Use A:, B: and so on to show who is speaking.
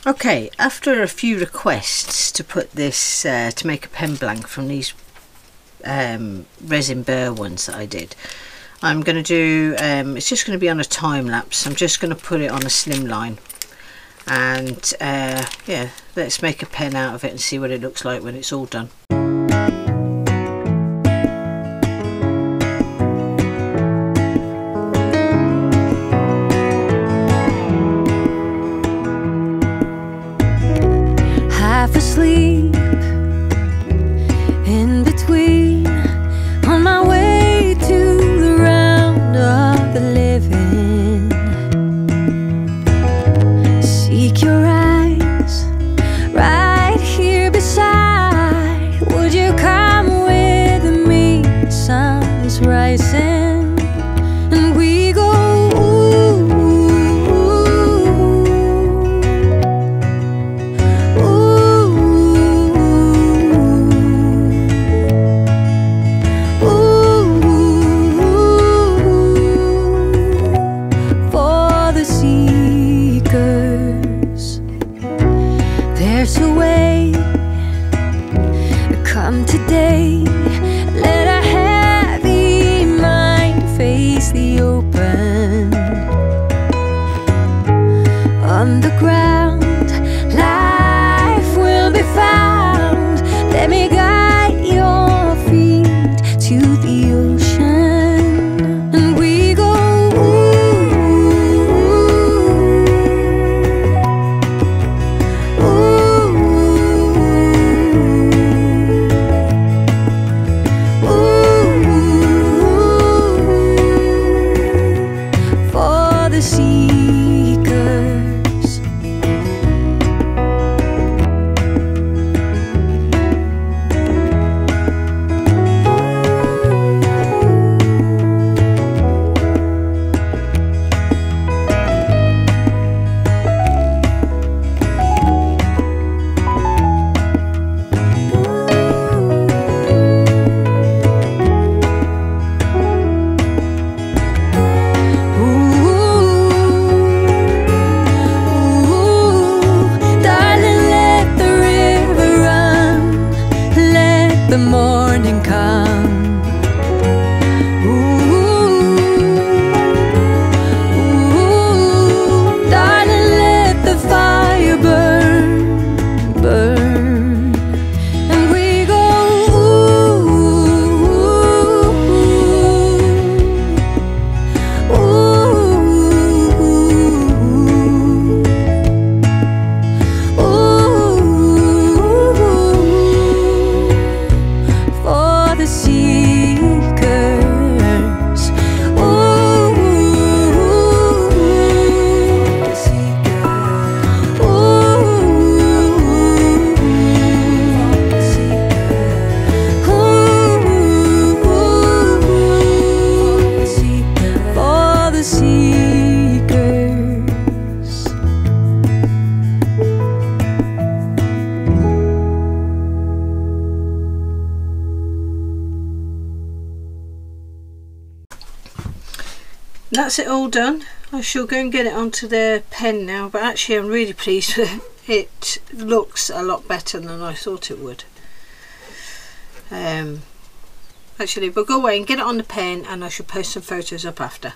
A: Okay, after a few requests to put this, to make a pen blank from these Resin Burr ones that I did, I'm going to do, it's just going to be on a time lapse. I'm just going to put it on a slimline, and yeah, let's make a pen out of it and see what it looks like when it's all done.
B: Half asleep in between, on my way to the round of the living. Seek your eyes right here beside. Would you come with me? The sun's rising and we go today. Let a heavy mind face the open. On the ground, life will be found. Let me guide your feet to the ocean, and we go the morning come. Darling, let the fire burn, burn, and we go
A: That's it all done. I shall go and get it onto the pen now, but actually I'm really pleased with it. It looks a lot better than I thought it would. Actually, we'll go away and get it on the pen, and I shall post some photos up after.